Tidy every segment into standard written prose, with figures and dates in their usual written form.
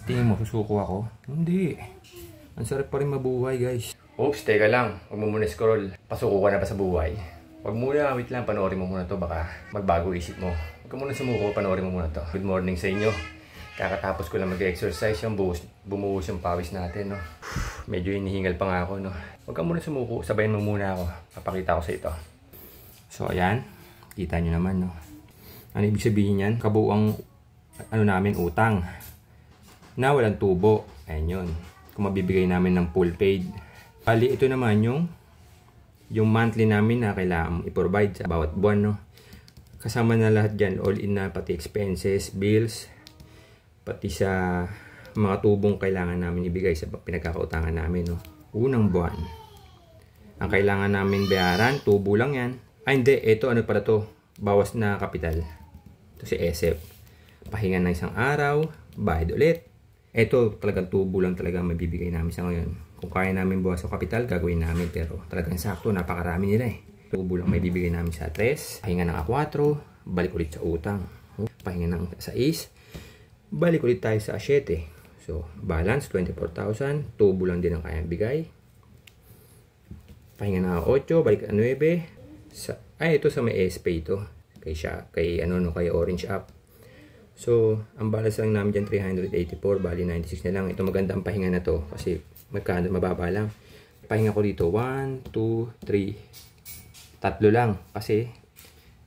Tingin mo, susuko ako? Hindi. Ang sarap pa rin mabuhay, guys. Oops, teka lang. Huwag mo muna scroll. Pasuko ka na pa sa buhay. Huwag muna, wait lang. Panoorin mo muna to. Baka magbago isip mo. Huwag ka muna sumuko. Panoorin mo muna to. Good morning sa inyo. Kakatapos ko lang mag-exercise. Bumuhos yung pawis natin, no? Medyo hinihingal pa nga ako, no? Huwag ka muna sumuko. Sabayan mo muna ako. Papakita ko sa ito. So, ayan. Kita nyo naman, no? Ano ibig sabihin yan? Kabuang namin utang na walang tubo. Ayan yun. Kung mabibigay namin ng full paid. Bali, ito naman yung monthly namin na kailangan i-provide sa bawat buwan, no? Kasama na lahat dyan. All in na, pati expenses, bills, pati sa mga tubong kailangan namin ibigay sa pinagkakautangan namin, no? Unang buwan. Ang kailangan namin bayaran, tubo lang yan. Ay, hindi. Ito, ano pala to? Bawas na kapital. Ito si SF. Pahinga ng isang araw, bayad ulit. Ito talagang tubo lang talaga mabibigay namin sa ngayon. Kung kaya namin buwas sa kapital, gagawin namin. Pero talagang sakto, napakarami nila eh. Tubo lang mabibigay namin sa 3, pahinga ng A4, balik ulit sa utang. Pahinga ng sa 6, balik ulit tayo sa 7. So, balance 24,000. Tubo lang din ang kayang bigay. Pahinga ng 8, balik ang 9. Ito sa may SP ito. Kay Orange App. So, ang balance lang namin dyan 384, bali 96 na lang. Ito maganda ang pahinga na to kasi mababa lang. Pahinga ko dito 1, 2, 3. Tatlo lang kasi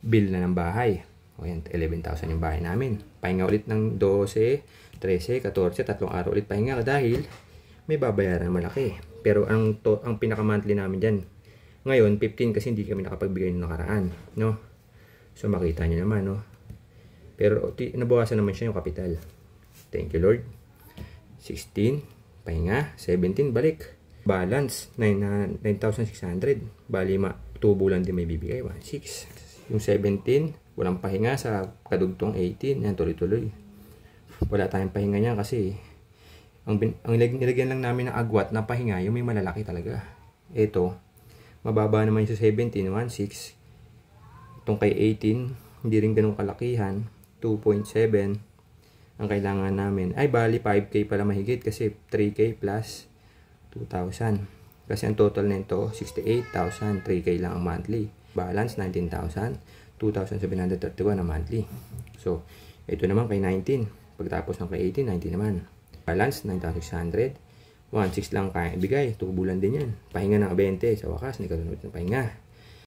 bill na ng bahay. O yan, 11,000 yung bahay namin. Pahinga ulit ng 12, 13, 14, tatlong araw ulit pahinga dahil may babayaran malaki. Pero ang pinaka-monthly namin dyan ngayon 15 kasi hindi kami nakapagbigay ng nakaraan, no? So makita niyo naman, no? Pero nabawasan naman siya yung kapital. Thank you, Lord. 16, pahinga. 17, balik. Balance, 9,600. Bali, tubo lang din may bibigay. 1,600. Yung 17, walang pahinga sa kadugtong 18. Yan, tuloy-tuloy. Wala tayong pahinga niya kasi ang nilagyan lang namin ng agwat na pahinga, yung may malalaki talaga. Ito, mababa naman yung sa 17, 1,600. Itong kay 18, hindi rin ganun kalakihan. 2.7 ang kailangan namin. Ay, bali 5K pala mahigit kasi 3K plus 2,000. Kasi ang total nito 68,000. 3K lang ang monthly. Balance 19,000. 2,731 ang monthly. So, ito naman kay 19. Pagtapos ng kay 18, 19 naman. Balance 9,600. 1,600 lang kaya ibigay. Tubo lang din yan. Pahinga ng 20. Sa wakas, hindi ka tunod ng pahinga.